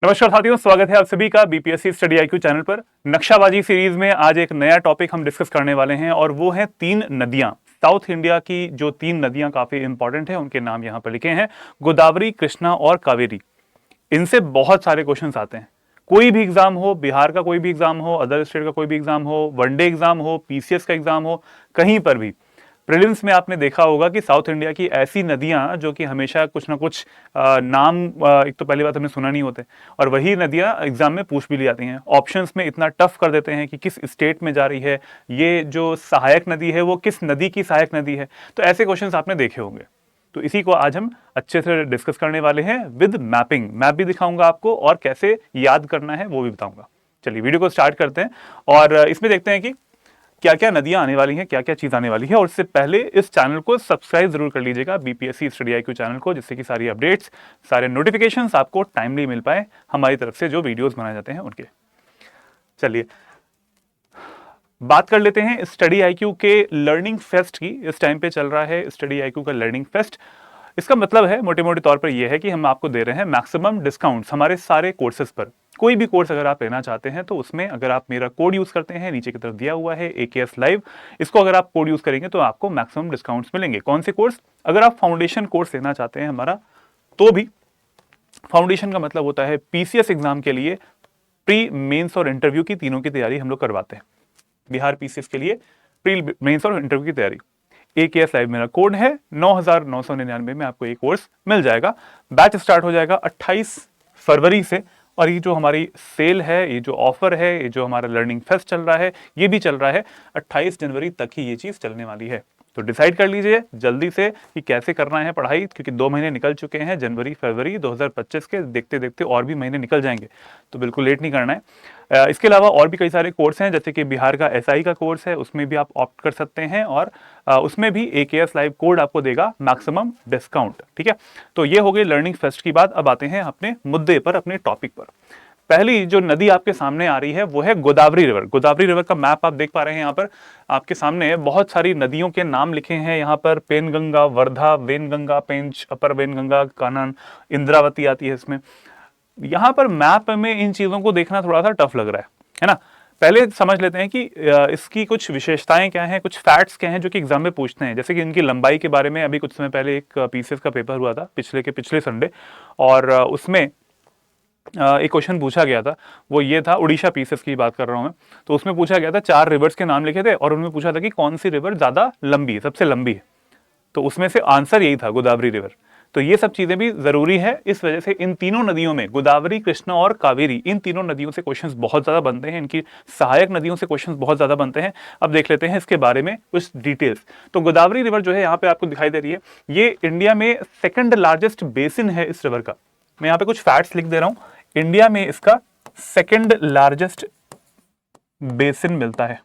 नमस्कार साथियों, स्वागत है आप सभी का बीपीएससी स्टडी आईक्यू चैनल पर। नक्शाबाजी सीरीज में आज एक नया टॉपिक हम डिस्कस करने वाले हैं और वो है तीन नदियां। साउथ इंडिया की जो तीन नदियां काफी इंपॉर्टेंट है उनके नाम यहां पर लिखे हैं, गोदावरी, कृष्णा और कावेरी। इनसे बहुत सारे क्वेश्चंस आते हैं। कोई भी एग्जाम हो, बिहार का कोई भी एग्जाम हो, अदर स्टेट का कोई भी एग्जाम हो, वनडे एग्जाम हो, पीसीएस का एग्जाम हो, कहीं पर भी प्रीलिम्स में आपने देखा होगा कि साउथ इंडिया की ऐसी नदियां जो कि हमेशा कुछ ना कुछ नाम एक तो पहली बात हमने सुना नहीं होते, और वही नदियां एग्जाम में पूछ भी ली जाती हैं। ऑप्शंस में इतना टफ कर देते हैं कि किस स्टेट में जा रही है, ये जो सहायक नदी है वो किस नदी की सहायक नदी है। तो ऐसे क्वेश्चंस आपने देखे होंगे। तो इसी को आज हम अच्छे से डिस्कस करने वाले हैं विद मैपिंग। मैप भी दिखाऊंगा आपको और कैसे याद करना है वो भी बताऊंगा। चलिए वीडियो को स्टार्ट करते हैं और इसमें देखते हैं कि क्या क्या नदियां आने वाली हैं, क्या क्या चीज आने वाली है। और इससे पहले इस चैनल को सब्सक्राइब जरूर कर लीजिएगा, बीपीएससी स्टडी आईक्यू चैनल को, जिससे कि सारी अपडेट्स, सारे नोटिफिकेशंस आपको टाइमली मिल पाए हमारी तरफ से जो वीडियोस बनाए जाते हैं उनके। चलिए बात कर लेते हैं स्टडी आईक्यू के लर्निंग फेस्ट की। इस टाइम पे चल रहा है स्टडी आईक्यू का लर्निंग फेस्ट। इसका मतलब है मोटे मोटे तौर पर यह है कि हम आपको दे रहे हैं मैक्सिमम डिस्काउंट्स हमारे सारे कोर्सेज पर। कोई भी कोर्स अगर आप लेना चाहते हैं तो उसमें अगर आप मेरा कोड यूज करते हैं, नीचे की तरफ दिया हुआ है AKS लाइव, इसको अगर आप कोड यूज करेंगे तो आपको मैक्सिमम डिस्काउंट्स मिलेंगे। कौन से कोर्स? अगर आप फाउंडेशन कोर्स लेना चाहते हैं हमारा, तो भी फाउंडेशन का मतलब होता है पीसीएस एग्जाम के लिए प्री मेंस और इंटरव्यू की तीनों की तैयारी हम लोग करवाते हैं। बिहार पीसीएस के लिए प्री मेंस और इंटरव्यू की तैयारी। AKS लाइव मेरा कोड है, 9,999 में आपको ये कोर्स मिल जाएगा। बैच स्टार्ट हो जाएगा 28 फरवरी से, और ये जो हमारी सेल है, ये जो ऑफर है, ये जो हमारा लर्निंग फेस्ट चल रहा है, ये भी चल रहा है 28 जनवरी तक ही ये चीज चलने वाली है। तो डिसाइड कर लीजिए जल्दी से कि कैसे करना है पढ़ाई, क्योंकि 2 महीने निकल चुके हैं, जनवरी फरवरी 2025 के। देखते देखते और भी महीने निकल जाएंगे, तो बिल्कुल लेट नहीं करना है। इसके अलावा और भी कई सारे कोर्स हैं, जैसे कि बिहार का SI का कोर्स है, उसमें भी आप ऑप्ट कर सकते हैं, और उसमें भी AKS लाइव कोड आपको देगा मैक्सिमम डिस्काउंट। ठीक है, तो ये हो गई लर्निंग फेस्ट की बात। अब आते हैं अपने मुद्दे पर, अपने टॉपिक पर। पहली जो नदी आपके सामने आ रही है वो है गोदावरी रिवर। गोदावरी रिवर का मैप आप देख पा रहे हैं। यहाँ पर आपके सामने बहुत सारी नदियों के नाम लिखे हैं। यहाँ पर पेनगंगा, वर्धा, वेनगंगा, पेंच, अपर वेनगंगा, कानन, इंद्रावती आती है इसमें। यहाँ पर मैप में इन चीजों को देखना थोड़ा सा टफ लग रहा है ना। पहले समझ लेते हैं कि इसकी कुछ विशेषताएं क्या हैं, कुछ फैक्ट्स क्या हैं जो कि एग्जाम में पूछते हैं। जैसे कि इनकी लंबाई के बारे में अभी कुछ समय पहले एक पीसीएस का पेपर हुआ था, पिछले संडे, और उसमें एक क्वेश्चन पूछा गया था। वो ये था, उड़ीसा पीसेस की बात कर रहा हूं मैं। तो उसमें पूछा गया था 4 रिवर्स के नाम लिखे थे, और उनमें पूछा था कि कौन सी रिवर ज्यादा लंबी है, सबसे लंबी है। तो उसमें से आंसर यही था, गोदावरी रिवर। तो ये सब चीजें भी जरूरी है। इस वजह से इन तीनों नदियों में, गोदावरी, कृष्णा और कावेरी, इन तीनों नदियों से क्वेश्चंस बहुत ज्यादा बनते हैं। इनकी सहायक नदियों से क्वेश्चंस बहुत ज्यादा बनते हैं। अब देख लेते हैं इसके बारे में कुछ डिटेल्स। तो गोदावरी रिवर जो है यहाँ पे आपको दिखाई दे रही है, ये इंडिया में सेकंड लार्जेस्ट बेसिन है इस रिवर का। मैं यहाँ पे कुछ फैक्ट्स लिख दे रहा हूं। इंडिया में इसका सेकंड लार्जेस्ट बेसिन मिलता है।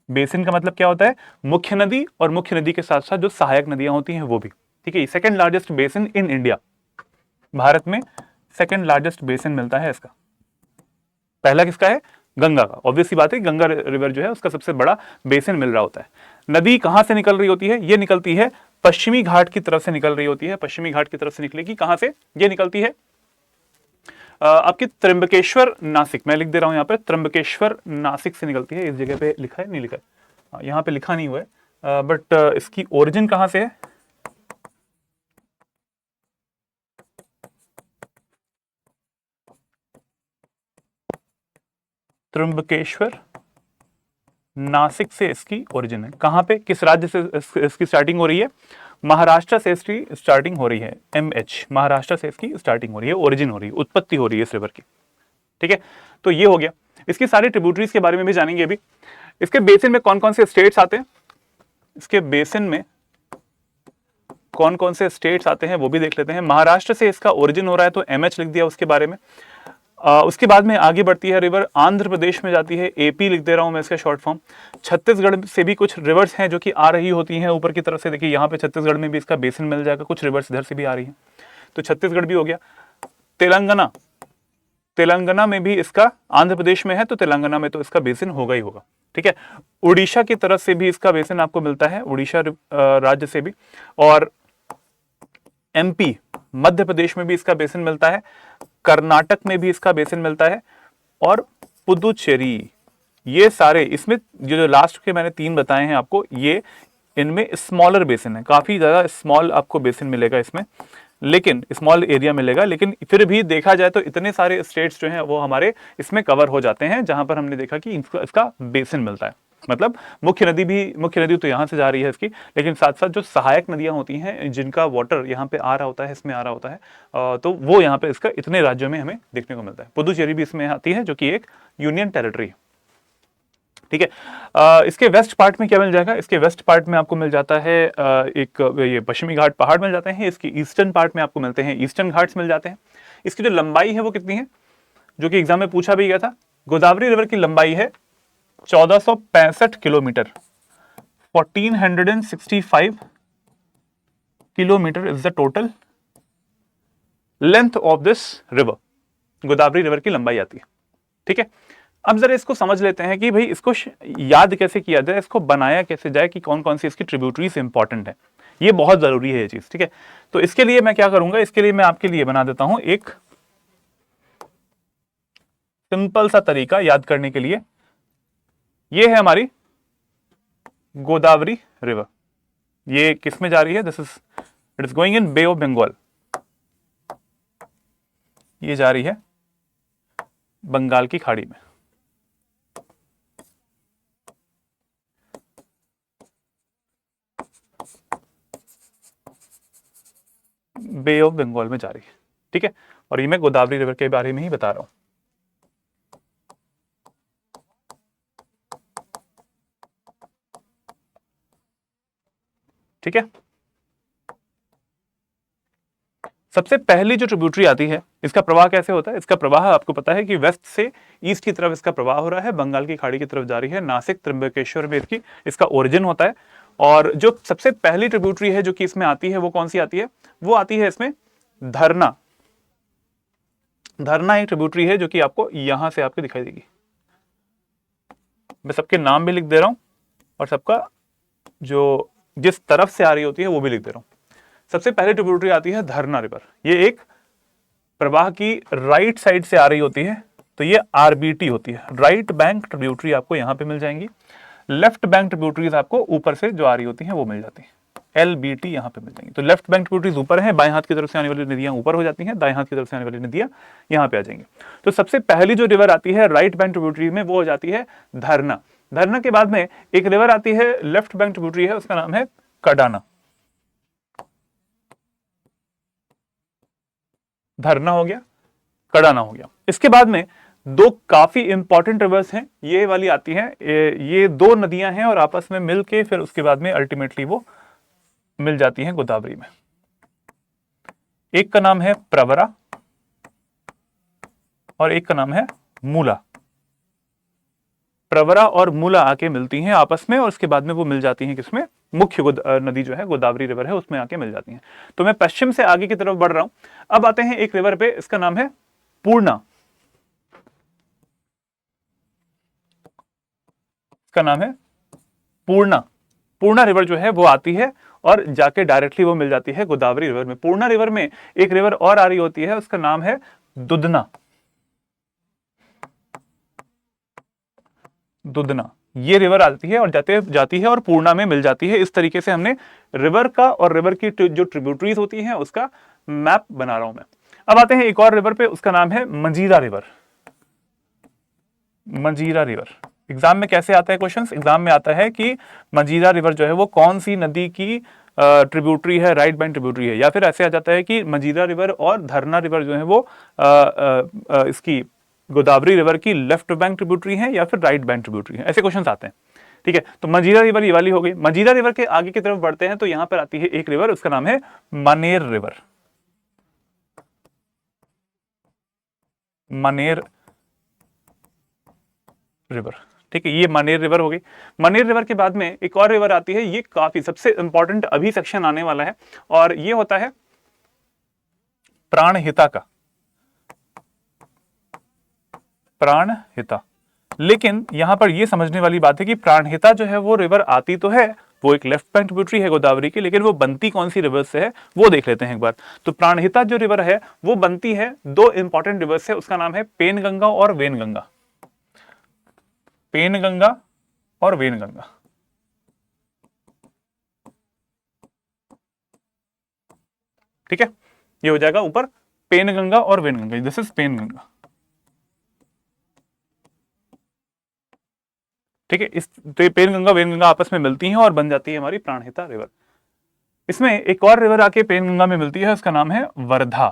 बेसिन का मतलब क्या होता है? मुख्य नदी, और मुख्य नदी के साथ साथ जो सहायक नदियां होती हैं वो भी। ठीक है, second largest basin in India, Bharat में सेकंड लार्जेस्ट बेसिन मिलता है इसका। पहला किसका है? गंगा का। ऑब्वियस सी बात है, गंगा रिवर जो है उसका सबसे बड़ा बेसिन मिल रहा होता है। नदी कहां से निकल रही होती है? ये निकलती है पश्चिमी घाट की तरफ से निकल रही होती है। पश्चिमी घाट की तरफ से निकलेगी। कहां से ये निकलती है? आपकी त्र्यंबकेश्वर नासिक, मैं लिख दे रहा हूं यहाँ पे, त्र्यंबकेश्वर नासिक से निकलती है। इस जगह पे लिखा है, नहीं लिखा है, यहाँ पे लिखा नहीं हुआ है, बट इसकी ओरिजिन कहां से है? त्र्यंबकेश्वर नासिक से इसकी ओरिजिन है। कहां पे, किस राज्य से इसकी स्टार्टिंग हो रही है? महाराष्ट्र से इसकी स्टार्टिंग हो रही है। MH, महाराष्ट्र से इसकी स्टार्टिंग हो रही है, ओरिजिन हो रही है, उत्पत्ति हो रही है इस रिवर की। ठीक है, तो ये हो गया। इसकी सारी ट्रिब्यूटरीज के बारे में भी जानेंगे अभी। इसके बेसिन में कौन कौन से स्टेट्स आते हैं, इसके बेसिन में कौन कौन से स्टेट्स आते हैं वो भी देख लेते हैं। महाराष्ट्र से इसका ओरिजिन हो रहा है तो MH लिख दिया उसके बारे में। उसके बाद में आगे बढ़ती है रिवर, आंध्र प्रदेश में जाती है, AP लिख दे रहा हूं मैं इसका शॉर्ट फॉर्म। छत्तीसगढ़ से भी कुछ रिवर्स हैं जो कि आ रही होती हैं ऊपर की तरफ से। देखिए यहाँ पे छत्तीसगढ़ में भी इसका बेसिन मिल जाएगा, कुछ रिवर्स इधर से भी आ रही है, तो छत्तीसगढ़ भी हो गया। तेलंगाना, तेलंगाना में भी इसका, आंध्र प्रदेश में है तो तेलंगाना में तो इसका बेसिन होगा ही होगा। ठीक है, उड़ीसा की तरफ से भी इसका बेसिन आपको मिलता है, उड़ीसा राज्य से भी। और MP, मध्य प्रदेश में भी इसका बेसिन मिलता है। कर्नाटक में भी इसका बेसिन मिलता है, और पुदुचेरी, ये सारे इसमें जो लास्ट के मैंने 3 बताए हैं आपको, ये इनमें स्मॉलर बेसिन है, काफी ज्यादा स्मॉल आपको बेसिन मिलेगा इसमें, लेकिन स्मॉल एरिया मिलेगा, लेकिन फिर भी देखा जाए तो इतने सारे स्टेट्स जो हैं वो हमारे इसमें कवर हो जाते हैं, जहां पर हमने देखा कि इसका बेसिन मिलता है। मतलब मुख्य नदी तो यहाँ से जा रही है इसकी, लेकिन साथ साथ जो सहायक नदियां होती हैं जिनका वाटर यहाँ पे आ रहा होता है, इसमें आ रहा होता है, तो वो यहाँ पे इसका इतने राज्यों में हमें देखने को मिलता है। पुदुचेरी भी इसमें आती है, जो कि एक यूनियन टेरिटरी है। ठीक है, इसके वेस्ट पार्ट में क्या मिल जाएगा? इसके वेस्ट पार्ट में आपको मिल जाता है एक ये पश्चिमी घाट पहाड़ मिल जाते हैं। इसकी ईस्टर्न पार्ट में आपको मिलते हैं ईस्टर्न घाट्स मिल जाते हैं। इसकी जो लंबाई है वो कितनी है, जो कि एग्जाम में पूछा भी गया था। गोदावरी रिवर की लंबाई है 1465 kilometre, 1465 kilometre is the total length of this river. Godavari river की लंबाई आती है। ठीक है, अब जरा इसको समझ लेते हैं कि भाई इसको याद कैसे किया जाए, इसको बनाया कैसे जाए, कि कौन कौन सी इसकी ट्रिब्यूटरीज इंपॉर्टेंट है। ये बहुत जरूरी है ये चीज। ठीक है, तो इसके लिए मैं क्या करूंगा, इसके लिए मैं आपके लिए बना देता हूं एक सिंपल सा तरीका याद करने के लिए। ये है हमारी गोदावरी रिवर। ये किस में जा रही है? It is going in Bay of Bengal. ये जा रही है बंगाल की खाड़ी में। बे ऑफ बंगाल में जा रही है। ठीक है, और ये मैं गोदावरी रिवर के बारे में ही बता रहा हूं। ठीक है, सबसे पहली जो ट्रिब्यूटरी आती है, इसका प्रवाह कैसे होता है? इसका प्रवाह आपको पता है कि वेस्ट से ईस्ट की तरफ इसका प्रवाह हो रहा है, बंगाल की खाड़ी की तरफ जा रही है, नासिक त्र्यंबकेश्वर में इसका ओरिजिन होता है। और जो सबसे पहली ट्रिब्यूटरी है जो कि इसमें आती है, वो कौन सी आती है? वो आती है इसमें धरना। धरना एक ट्रिब्यूटरी है जो कि आपको यहां से आपको दिखाई देगी। मैं सबके नाम भी लिख दे रहा हूं और सबका जो जिस तरफ से आ रही होती है वो भी लिख दे रहा हूं। सबसे पहले ट्रिब्यूटरी आती है धरना रिवर। ये एक प्रवाह की राइट साइड से आ रही होती है, तो ये आरबीटी होती है, राइट बैंक ट्रिब्यूटरी आपको यहां पे मिल जाएंगी। लेफ्ट बैंक ट्रिब्यूटरीज आपको ऊपर से जो आ रही होती हैं वो मिल जाती है, एलबीटी यहां पे मिल जाएंगी। तो लेफ्ट बैंक ट्रिब्यूटरीज ऊपर है, बाएं हाथ की तरफ से आने वाली नदियां ऊपर हो जाती हैं, दाएं हाथ की तरफ से आने वाली नदियां यहां पे आ जाएंगी। तो सबसे पहली जो रिवर आती है राइट बैंक ट्रिब्यूटरी में, वो हो जाती है धरना। धरना के बाद में एक रिवर आती है लेफ्ट बैंक ट्रिब्यूटरी है, उसका नाम है कडाना। धरना हो गया, कडाना हो गया। इसके बाद में दो काफी इंपॉर्टेंट रिवर्स हैं, ये वाली आती हैं, ये दो नदियां हैं और आपस में मिलके फिर उसके बाद में अल्टीमेटली वो मिल जाती हैं गोदावरी में। एक का नाम है प्रवरा और एक का नाम है मूला। प्रवरा और मूला आके मिलती हैं आपस में और उसके बाद में वो मिल जाती हैं किसमें? मुख्य नदी जो है गोदावरी रिवर है उसमें आके मिल जाती हैं। तो मैं पश्चिम से आगे की तरफ बढ़ रहा हूं। अब आते हैं एक रिवर पे, इसका नाम है पूर्णा। इसका नाम है पूर्णा। पूर्णा रिवर जो है वो आती है और जाके डायरेक्टली वो मिल जाती है गोदावरी रिवर में। पूर्णा रिवर में एक रिवर और आ रही होती है, उसका नाम है दुधना। दुधना ये रिवर आती है और जाती है और पूर्णा में मिल जाती है। इस तरीके से हमने रिवर का और रिवर की जो ट्रिब्यूटरीज होती हैं उसका मैप बना रहा हूं मैं। अब आते हैं एक और रिवर पे, उसका नाम है मंजीरा रिवर। मंजीरा रिवर एग्जाम में कैसे आता है क्वेश्चंस? एग्जाम में आता है कि मंजीरा रिवर जो है वो कौन सी नदी की ट्रिब्यूटरी है, राइट बैंक ट्रिब्यूटरी है, या फिर ऐसे आ जाता है कि मंजीरा रिवर और धरना रिवर जो है वो इसकी गोदावरी रिवर की लेफ्ट बैंक ट्रिब्यूटरी है या फिर राइट बैंक ट्रिब्यूटरी है। ऐसे क्वेश्चंस आते हैं। ठीक है, तो मंजीरा रिवर ये वाली हो गई। मंजीरा रिवर के आगे की तरफ बढ़ते हैं तो यहां पर आती है एक रिवर, उसका नाम है मनेर रिवर। मनेर रिवर, ठीक है, ये मनेर रिवर हो गई। मनेर रिवर के बाद में एक और रिवर आती है, ये काफी सबसे इंपॉर्टेंट अभी सेक्शन आने वाला है और ये होता है प्राणहिता का। प्राणहिता, लेकिन यहां पर यह समझने वाली बात है कि प्राणहिता जो है वो रिवर आती तो है, वो एक लेफ्ट बैंक ट्रिब्यूटरी है गोदावरी की, लेकिन वो बनती कौन सी रिवर से है वो देख लेते हैं एक बार। तो प्राणहिता जो रिवर है वो बनती है दो इंपॉर्टेंट रिवर से, उसका नाम है पेनगंगा और वेनगंगा। पेनगंगा और वेनगंगा। ठीक है, ये हो जाएगा ऊपर पेनगंगा और वेनगंगा, दिस इज पेनगंगा। ठीक है, इस तो पेनगंगा वेनगंगा आपस में मिलती हैं और बन जाती है हमारी प्राणहिता रिवर। इसमें एक और रिवर आके पेनगंगा में मिलती है, उसका नाम है वर्धा।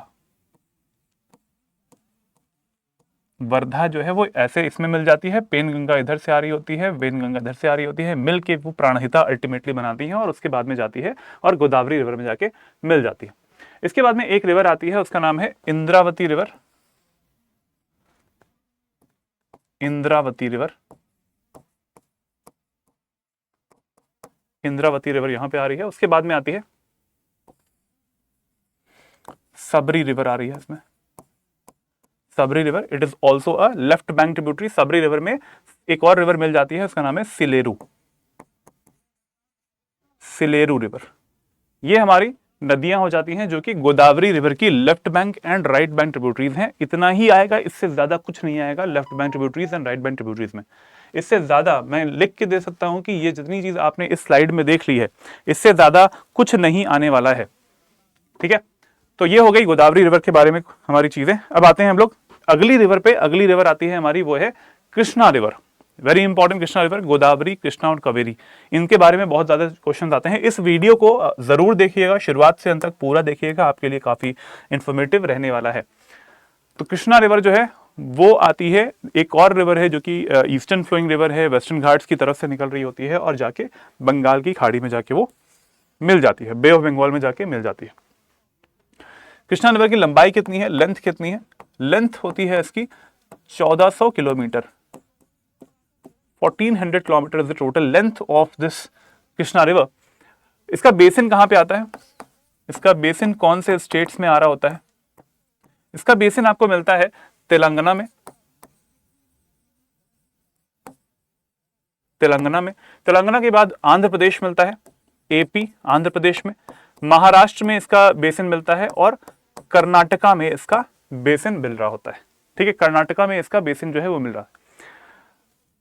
वर्धा जो है वो ऐसे इसमें मिल जाती है, पेनगंगा इधर से आ रही होती है, वेनगंगा इधर से आ रही होती है, मिल के वो प्राणहिता अल्टीमेटली बनाती है और उसके बाद में जाती है और गोदावरी रिवर में जाके मिल जाती है। इसके बाद में एक रिवर आती है, उसका नाम है Indravati river. Indravati river, Indravati river यहां पे आ रही है। उसके बाद में आती है सबरी रिवर आ रही है इसमें, Sabari river, it is also a left bank tributary. Sabari river में एक और रिवर मिल जाती है, उसका नाम है सिलेरू, सिलेरू रिवर। ये हमारी नदियां हो जाती हैं जो कि गोदावरी रिवर की left bank and right bank tributaries हैं। इतना ही आएगा, इससे ज्यादा कुछ नहीं आएगा left bank tributaries and right bank tributaries में। इससे ज्यादा मैं लिख के दे सकता हूं कि ये जितनी चीज आपने इस स्लाइड में देख ली है, इससे ज्यादा कुछ नहीं आने वाला है। ठीक है, तो ये हो गई गोदावरी रिवर के बारे में हमारी चीजें। अब आते हैं हम लोग अगली रिवर पे। अगली रिवर आती है हमारी, वो है Krishna river. Very important, Krishna river, Godavari, Krishna और कावेरी, इनके बारे में बहुत ज्यादा क्वेश्चन आते हैं। इस वीडियो को जरूर देखिएगा, शुरुआत से अंत तक पूरा देखिएगा, आपके लिए काफी इंफॉर्मेटिव रहने वाला है। तो कृष्णा रिवर जो है वो आती है, एक और रिवर है जो कि ईस्टर्न फ्लोइंग रिवर है, वेस्टर्न घाट्स की तरफ से निकल रही होती है और जाके बंगाल की खाड़ी में जाके वो मिल जाती है, बे ऑफ बंगाल में जाके मिल जाती है। कृष्णा रिवर की लंबाई कितनी है, लेंथ कितनी है? लेंथ होती है इसकी 1400 kilometre, 1400 kilometre is the total length of this Krishna river. इसका बेसिन कहां पे आता है? इसका बेसिन कौन से स्टेट्स में आ रहा होता है? इसका बेसिन आपको मिलता है तेलंगाना में, तेलंगाना में। तेलंगाना के बाद आंध्र प्रदेश मिलता है, एपी आंध्र प्रदेश में, महाराष्ट्र में इसका बेसिन मिलता है और कर्नाटका में इसका बेसिन मिल रहा होता है। ठीक है, कर्नाटका में इसका बेसिन जो है वो मिल रहा है।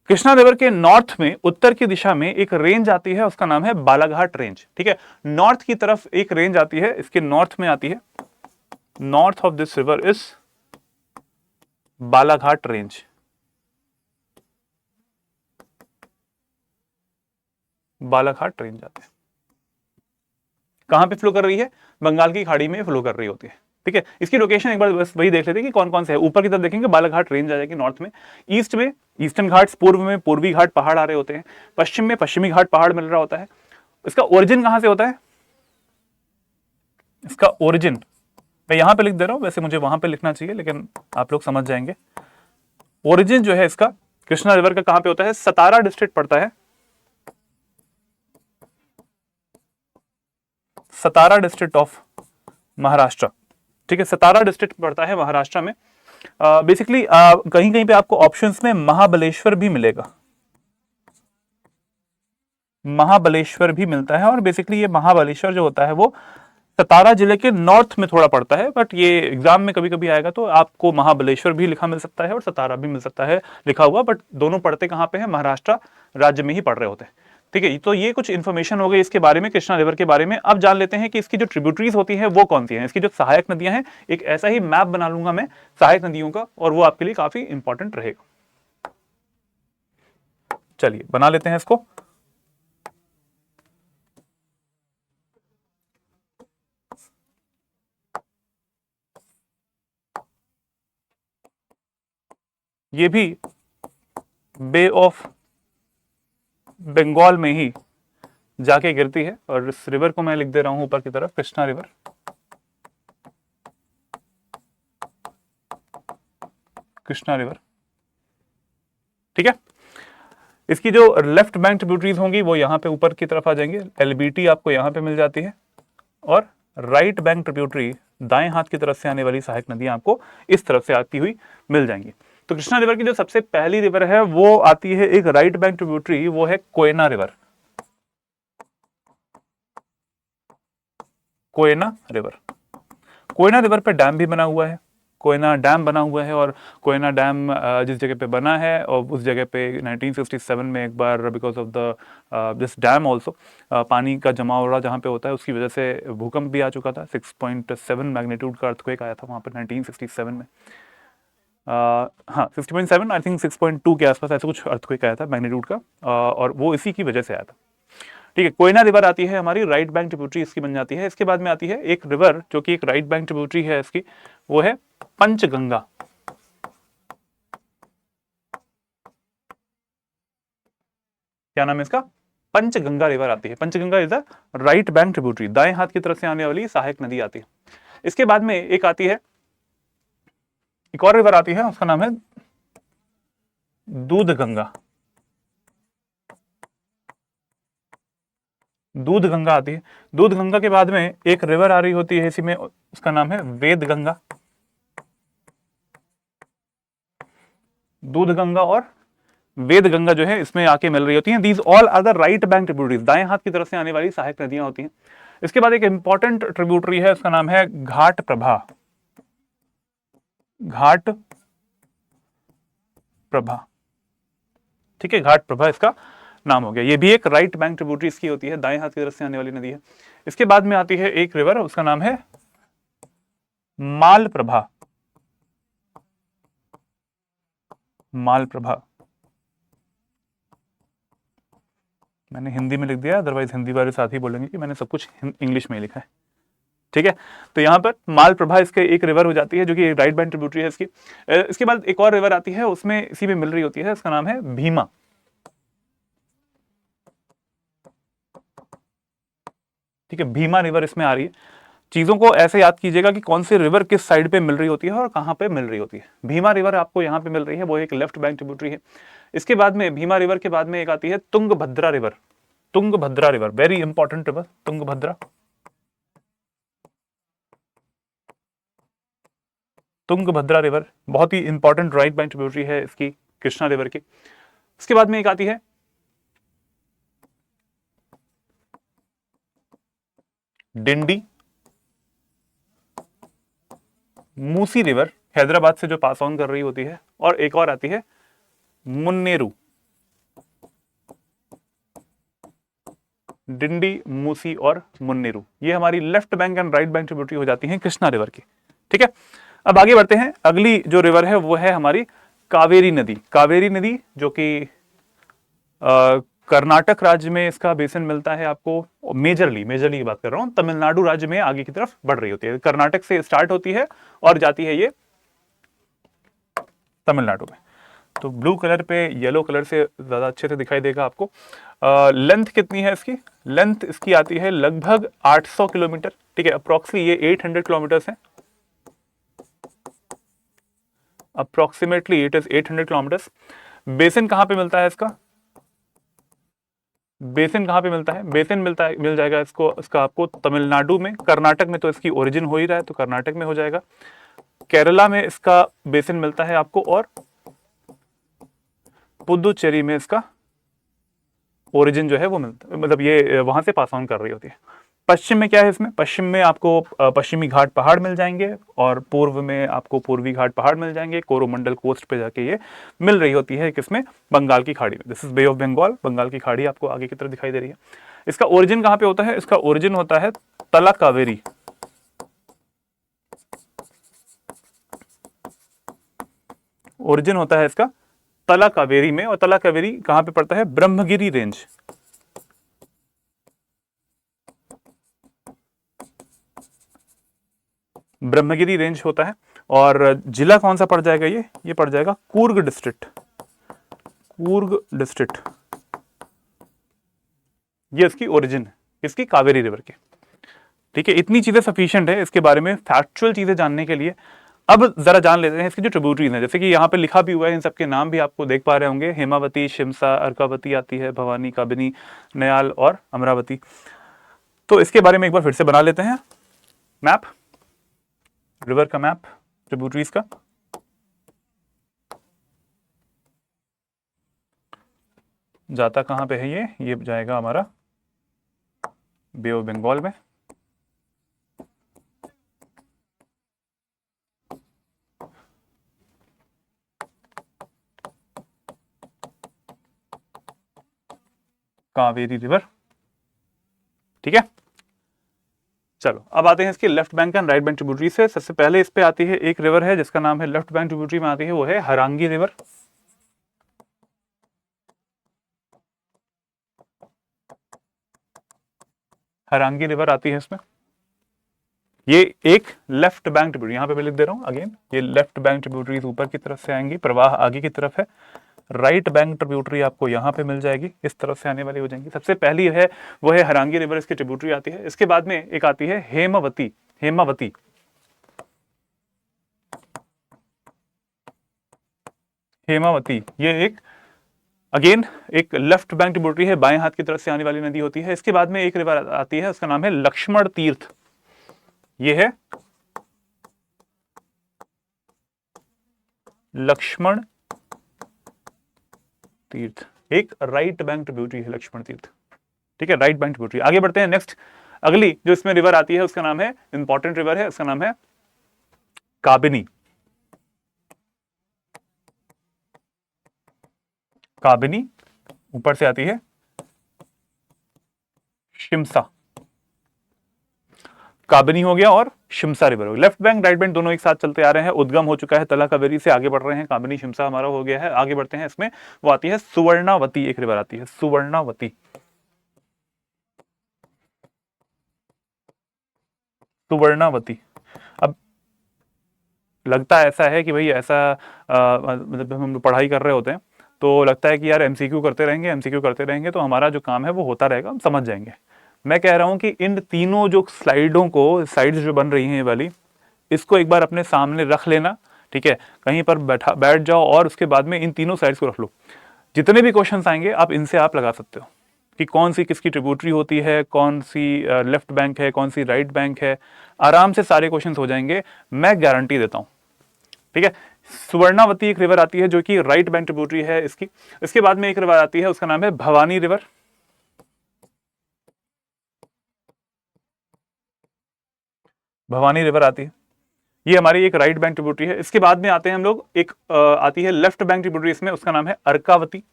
कृष्णा रिवर के नॉर्थ में, उत्तर की दिशा में एक रेंज आती है, उसका नाम है बालाघाट रेंज। ठीक है, नॉर्थ की तरफ एक रेंज आती है, इसके नॉर्थ में आती है, north of this river is Balaghat range. Balaghat range आते हैं, कहां पे फ्लो कर रही है? बंगाल की खाड़ी में फ्लो कर रही होती है। ठीक है, इसकी लोकेशन एक बार बस वही देख लेते हैं कि कौन कौन से है। ऊपर की तरफ देखेंगे बालाघाट रेंज आ जाएगी नॉर्थ में, ईस्ट में ईस्टर्न घाट्स, पूर्व में पूर्वी घाट पहाड़ आ रहे होते हैं, पश्चिम में पश्चिमी घाट पहाड़ मिल रहा होता है। इसका ओरिजिन कहां से होता है? इसका ओरिजिन मैं यहां पे लिख दे रहा हूं, वैसे मुझे वहां पे लिखना चाहिए लेकिन आप लोग समझ जाएंगे। ओरिजिन जो है इसका कृष्णा रिवर का कहां पे होता है? सतारा डिस्ट्रिक्ट पड़ता है, सतारा डिस्ट्रिक्ट ऑफ महाराष्ट्र। ठीक है, सतारा डिस्ट्रिक्ट पड़ता है महाराष्ट्र में। बेसिकली कहीं कहीं पे आपको ऑप्शंस में महाबलेश्वर भी मिलेगा, महाबलेश्वर भी मिलता है। और बेसिकली ये महाबलेश्वर जो होता है वो सतारा जिले के नॉर्थ में थोड़ा पड़ता है, बट ये एग्जाम में कभी कभी आएगा तो आपको महाबलेश्वर भी लिखा मिल सकता है और सतारा भी मिल सकता है लिखा हुआ, बट दोनों पढ़ते कहां पे हैं? महाराष्ट्र राज्य में ही पढ़ रहे होते हैं। ठीक है, तो ये कुछ इन्फॉर्मेशन हो गई इसके बारे में, कृष्णा रिवर के बारे में। अब जान लेते हैं कि इसकी जो ट्रिब्यूटरीज होती हैं वो कौन सी हैं, इसकी जो सहायक नदियां हैं। एक ऐसा ही मैप बना लूंगा मैं सहायक नदियों का, और वो आपके लिए काफी इंपॉर्टेंट रहेगा। चलिए बना लेते हैं इसको। ये भी बे ऑफ बंगाल में ही जाके गिरती है, और इस रिवर को मैं लिख दे रहा हूं ऊपर की तरफ, कृष्णा रिवर। कृष्णा रिवर, ठीक है। इसकी जो लेफ्ट बैंक ट्रिब्यूटरीज होंगी वो यहां पे ऊपर की तरफ आ जाएंगे, एलबीटी आपको यहां पे मिल जाती है, और राइट बैंक ट्रिब्यूटरी दाएं हाथ की तरफ से आने वाली सहायक नदियां आपको इस तरफ से आती हुई मिल जाएंगी। तो कृष्णा रिवर की जो सबसे पहली रिवर है वो आती है एक राइट बैंक ट्रिब्यूटरी, वो है Koyna river. Koyna river. Koyna river पे डैम भी बना हुआ है, कोयना डैम बना हुआ है। और कोयना डैम जिस जगह पे बना है और उस जगह पे 1967 में एक बार because of the this dam also पानी का जमाव रहा जहाँ पे होता है, उसकी वजह से भूकंप भी आ चुका था। 6.7 मैग्नीट्यूड का अर्थक्वेक आया था वहाँ पर 1967 में। हाँ 60.7, आई थिंक 6.2 के आसपास ऐसा कुछ अर्थक्वेक आया था मैग्नीट्यूड का, और वो इसी की वजह से आया था। ठीक है, कोयना रिवर आती है हमारी, राइट बैंक ट्रिब्यूटरी इसकी बन जाती है। इसके बाद में आती है एक रिवर जो कि एक राइट बैंक ट्रिब्यूटरी है इसकी, वो है पंचगंगा। क्या नाम है इसका? पंचगंगा रिवर आती है। Panchganga is the right bank tributary, दाएं हाथ की तरफ से आने वाली सहायक नदी आती है। इसके बाद में एक आती है, एक और रिवर आती है, उसका नाम है दूध गंगा। दूध गंगा आती है। दूध गंगा के बाद में एक रिवर आ रही होती है इसी में, उसका नाम है वेद गंगा। दूध गंगा और वेद गंगा जो है इसमें आके मिल रही होती हैं। These all are the right bank tributaries, दाएं हाथ की तरफ से आने वाली सहायक नदियां होती हैं। इसके बाद एक इंपॉर्टेंट ट्रिब्यूटरी है, उसका नाम है घाट प्रभा। घाट प्रभा, ठीक है, घाट प्रभा इसका नाम हो गया। ये भी एक राइट बैंक ट्रिब्यूटरी इसकी होती है, दाएं हाथ की तरफ से आने वाली नदी है। इसके बाद में आती है एक रिवर, उसका नाम है मालप्रभा। मालप्रभा, मैंने हिंदी में लिख दिया, अदरवाइज हिंदी वाले साथी बोलेंगे कि मैंने सब कुछ इंग्लिश में ही लिखा है। ठीक है, तो यहां पर मालप्रभा इसके एक रिवर हो जाती है जो कि राइट बैंक ट्रिब्यूटरी है इसकी। इसके बाद एक और रिवर आती है, उसमें इसी में मिल रही होती है, उसका नाम है भीमा। ठीक है, भीमा रिवर इसमें आ रही है। चीजों को ऐसे याद कीजिएगा कि कौन सी रिवर किस साइड पे मिल रही होती है और कहां पे मिल रही होती है। भीमा रिवर आपको यहां पे मिल रही है, वो एक लेफ्ट बैंक ट्रिब्यूटरी है। इसके बाद में भीमा रिवर के बाद में एक आती है Tungabhadra river. Tungabhadra river, very important river Tungabhadra. Tungabhadra river बहुत ही इंपॉर्टेंट राइट बैंक ट्रिब्यूटरी है इसकी, कृष्णा रिवर की। इसके बाद में एक आती है डिंडी मूसी रिवर, हैदराबाद से जो पास ऑन कर रही होती है। और एक और आती है मुन्नेरू। डिंडी, मूसी और मुन्नेरू, ये हमारी left bank and right bank tributary हो जाती है कृष्णा रिवर की। ठीक है, अब आगे बढ़ते हैं। अगली जो रिवर है वो है हमारी कावेरी नदी। कावेरी नदी जो कि कर्नाटक राज्य में इसका बेसिन मिलता है आपको। मेजरली की बात कर रहा हूं, तमिलनाडु राज्य में आगे की तरफ बढ़ रही होती है। कर्नाटक से स्टार्ट होती है और जाती है ये तमिलनाडु में। तो ब्लू कलर पे येलो कलर से ज्यादा अच्छे से दिखाई देगा आपको। लेंथ कितनी है इसकी? लेंथ इसकी आती है लगभग 800 किलोमीटर। ठीक है, अप्रोक्सीमेटली ये 800 किलोमीटर है। Approximately it is 800 kilometre. Basin कहां पे मिलता है इसका? बेसिन कहां पे मिलता है? बेसिन मिल जाएगा इसको, इसका आपको तमिलनाडु में। कर्नाटक में तो इसकी ओरिजिन हो ही रहा है, तो कर्नाटक में हो जाएगा। केरला में इसका बेसिन मिलता है आपको, और पुदुचेरी में इसका ओरिजिन जो है वो मिलता, मतलब ये वहां से पास ऑन कर रही होती है। पश्चिम में क्या है इसमें? पश्चिम में आपको पश्चिमी घाट पहाड़ मिल जाएंगे, और पूर्व में आपको पूर्वी घाट पहाड़ मिल जाएंगे। कोरोमंडल कोस्ट पे जाके ये मिल रही होती है किसमें? बंगाल की खाड़ी में। This is Bay of Bengal, Bengal की खाड़ी आपको आगे की तरफ दिखाई दे रही है। इसका ओरिजिन कहां पे होता है? इसका ओरिजिन होता है तला कावेरी। ओरिजिन होता है इसका तला कावेरी में। और तला कावेरी कहां पे पड़ता है? ब्रह्मगिरी रेंज। ब्रह्मगिरी रेंज होता है। और जिला कौन सा पड़ जाएगा? ये पड़ जाएगा कूर्ग डिस्ट्रिक्ट। कूर्ग डिस्ट्रिक्ट, ये इसकी ओरिजिन है, इसकी कावेरी रिवर की। ठीक है, इतनी चीजें सफिशिएंट है इसके बारे में फैक्चुअल चीजें जानने के लिए। अब जरा जान लेते हैं इसकी जो ट्रिब्यूटरीज हैं। जैसे कि यहाँ पे लिखा भी हुआ है, इन सबके नाम भी आपको देख पा रहे होंगे। हेमावती, शिमसा, अर्कावती आती है, भवानी, काबिनी, नयाल और अमरावती। तो इसके बारे में एक बार फिर से बना लेते हैं मैप, रिवर का मैप ट्रिब्यूटरीज का। जाता कहां पे है? ये जाएगा हमारा बे ऑफ बंगाल में। कावेरी रिवर। ठीक है, चलो अब आते हैं इसके left bank and right bank tributary से। सबसे पहले इस पे आती है एक रिवर है जिसका नाम है लेफ्ट बैंक ट्रिब्यूटरी में आती है, वो है हरांगी रिवर। हरांगी रिवर आती है इसमें। ये एक लेफ्ट बैंक ट्रिब्यूटरी, यहां पे मैं लिख दे रहा हूं अगेन, ये लेफ्ट बैंक ट्रिब्यूटरीज ऊपर की तरफ से आएंगी, प्रवाह आगे की तरफ है। राइट बैंक ट्रिब्यूटरी आपको यहाँ पे मिल जाएगी, इस तरफ से आने वाली हो जाएंगी। सबसे पहली है वो है हरांगी रिवर, इसकी ट्रिब्यूटरी आती है। इसके बाद में एक आती है हेमावती। हेमावती, हेमावती ये एक अगेन एक लेफ्ट बैंक ट्रिब्यूटरी है, बाएं हाथ की तरफ से आने वाली नदी होती है। इसके बाद में एक रिवर आती है, उसका नाम है लक्ष्मण तीर्थ। ये है लक्ष्मण तीर्थ, एक राइट बैंक ट्रिब्यूटरी है लक्ष्मण तीर्थ। ठीक है, राइट बैंक ट्रिब्यूटरी। आगे बढ़ते हैं नेक्स्ट, अगली जो इसमें रिवर आती है उसका नाम है, इंपॉर्टेंट रिवर है, उसका नाम है काबिनी। काबिनी, ऊपर से आती है शिमसा। काबिनी हो गया और शिमसा रिवर हो गया। लेफ्ट बैंक राइट बैंक दोनों एक साथ चलते आ रहे हैं। उद्गम हो चुका है तला कावेरी से, आगे बढ़ रहे हैं, काबिनी शिमसा हमारा हो गया है। आगे बढ़ते हैं, इसमें वो आती है सुवर्णावती, एक रिवर आती है सुवर्णावती। सुवर्णावती, अब लगता है ऐसा है कि भाई ऐसा मतलब हम पढ़ाई कर रहे होते हैं तो लगता है कि यार एमसीक्यू करते रहेंगे, एमसीक्यू करते रहेंगे तो हमारा जो काम है वो होता रहेगा, हम समझ जाएंगे। मैं कह रहा हूं कि इन तीनों जो स्लाइडों को, स्लाइड्स जो बन रही हैं ये वाली, इसको एक बार अपने सामने रख लेना। ठीक है, कहीं पर बैठ जाओ और उसके बाद में इन तीनों साइड्स को रख लो। जितने भी क्वेश्चंस आएंगे आप इनसे आप लगा सकते हो कि कौन सी किसकी ट्रिब्यूटरी होती है, कौन सी लेफ्ट बैंक है, कौन सी राइट बैंक है। आराम से सारे क्वेश्चंस हो जाएंगे, मैं गारंटी देता हूं। ठीक है, सुवर्णावती एक रिवर आती है जो कि राइट बैंक ट्रिब्यूटरी है इसकी। इसके बाद में एक रिवर आती है, उसका नाम है भवानी रिवर। भवानी रिवर आती है, ये हमारी एक राइट बैंक ट्रिब्यूटरी है। इसके बाद में आते हैं हम लोग, एक आती है लेफ्ट बैंक ट्रिब्यूटरी इसमें, उसका नाम है अर्कावती।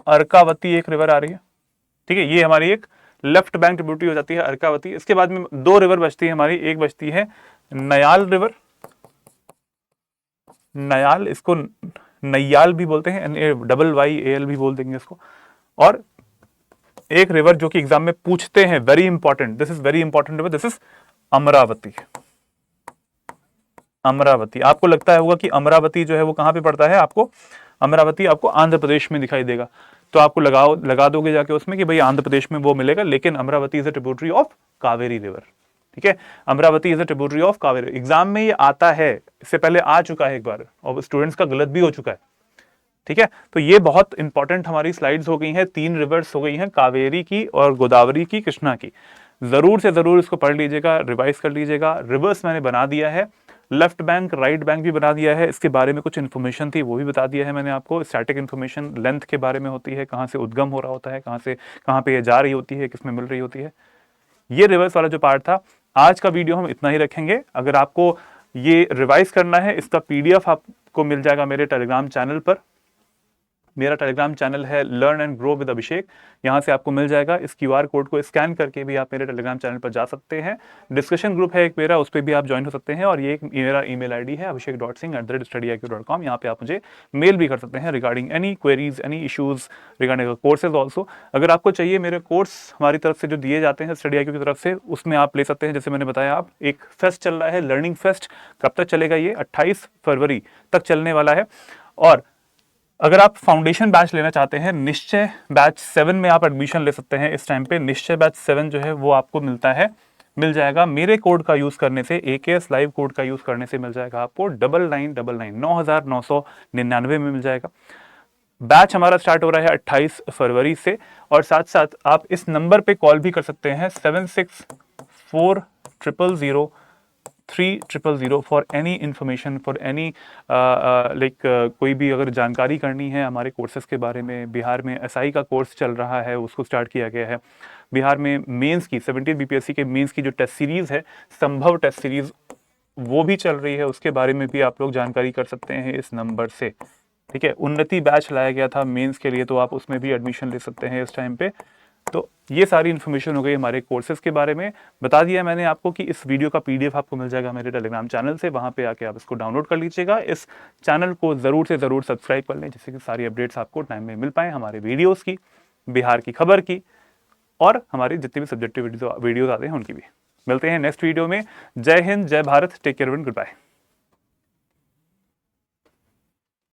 अर्कावती एक रिवर आ रही है। ठीक है, ये हमारी एक लेफ्ट बैंक ट्रिब्यूटरी हो जाती है अर्कावती। इसके बाद में दो रिवर बचती है हमारी, एक बचती है नयाल रिवर। नयाल, इसको नैयाल भी बोलते हैं, डबल वाई ए एल भी बोल देंगे इसको। और एक रिवर जो कि एग्जाम में पूछते हैं, very important, this is very important river, this is Amravati. Amravati, आपको लगता होगा कि अमरावती जो है वो कहां पे पड़ता है, आपको अमरावती आपको आंध्र प्रदेश में दिखाई देगा, तो आपको लगा दोगे जाके उसमें कि भाई आंध्र प्रदेश में वो मिलेगा, लेकिन Amravati is a tributary of Kaveri river. ठीक है, Amravati is a tributary of Kaveri. Exam में ये आता है, इससे पहले आ चुका है एक बार और स्टूडेंट्स का गलत भी हो चुका है। ठीक है, तो ये बहुत इंपॉर्टेंट हमारी स्लाइड्स हो गई हैं, तीन रिवर्स हो गई हैं, कावेरी की और गोदावरी की, कृष्णा की। जरूर से जरूर इसको पढ़ लीजिएगा, रिवाइज कर लीजिएगा। रिवर्स मैंने बना दिया है, लेफ्ट बैंक राइट बैंक भी बना दिया है, इसके बारे में कुछ इन्फॉर्मेशन थी वो भी बता दिया है मैंने आपको। स्टैटिक इन्फॉर्मेशन लेंथ के बारे में होती है, कहाँ से उद्गम हो रहा होता है, कहाँ पे ये जा रही होती है, किसमें मिल रही होती है। ये रिवर्स वाला जो पार्ट था, आज का वीडियो हम इतना ही रखेंगे। अगर आपको ये रिवाइज करना है, इसका पीडीएफ आपको मिल जाएगा मेरे टेलीग्राम चैनल पर। मेरा टेलीग्राम चैनल है लर्न एंड ग्रो विद अभिषेक, यहाँ से आपको मिल जाएगा। इस क्यूआर कोड को स्कैन करके भी आप मेरे टेलीग्राम चैनल पर जा सकते हैं। डिस्कशन ग्रुप है एक मेरा, उस पर भी आप ज्वाइन हो सकते हैं। और ये एक मेरा ईमेल आईडी है abhishek.singh@studiiq.com, यहाँ पे आप मुझे मेल भी कर सकते हैं regarding any queries, any issues regarding courses also. अगर आपको चाहिए मेरे कोर्स हमारी तरफ से जो दिए जाते हैं स्टडी आईक्यू की तरफ से, उसमें आप ले सकते हैं। जैसे मैंने बताया, आप एक फेस्ट चल रहा है, लर्निंग फेस्ट। कब तक चलेगा ये? 28 फरवरी तक चलने वाला है। और अगर आप फाउंडेशन बैच लेना चाहते हैं, निश्चय बैच 7 में आप एडमिशन ले सकते हैं इस टाइम पे। निश्चय बैच 7 जो है वो आपको मिल जाएगा मेरे कोड का यूज करने से, AKS लाइव कोड का यूज करने से मिल जाएगा आपको 9999 में मिल जाएगा। बैच हमारा स्टार्ट हो रहा है 28 फरवरी से। और साथ साथ आप इस नंबर पे कॉल भी कर सकते हैं 76400300 for any information, for any like कोई भी अगर जानकारी करनी है हमारे कोर्सेज के बारे में। बिहार में SI का कोर्स चल रहा है, उसको स्टार्ट किया गया है। बिहार में मेंस की 17 BPSC के मेंस की जो टेस्ट सीरीज है, संभव टेस्ट सीरीज, वो भी चल रही है, उसके बारे में भी आप लोग जानकारी कर सकते हैं इस नंबर से। ठीक है, उन्नति बैच लाया गया था मेंस के लिए, तो आप उसमें भी एडमिशन ले सकते हैं इस टाइम पे। तो ये सारी इन्फॉर्मेशन हो गई हमारे कोर्सेज के बारे में। बता दिया मैंने आपको कि इस वीडियो का पीडीएफ आपको मिल जाएगा मेरे टेलीग्राम चैनल से, वहां पे आके आप इसको डाउनलोड कर लीजिएगा। इस चैनल को ज़रूर से ज़रूर सब्सक्राइब कर लें, जिससे कि सारी अपडेट्स आपको टाइम में मिल पाएँ, हमारे वीडियोज़ की, बिहार की खबर की, और हमारी जितनी भी सब्जेक्टिव वीडियोज़ आते हैं उनकी भी। मिलते हैं नेक्स्ट वीडियो में। जय हिंद, जय Bharat, take care and good bye.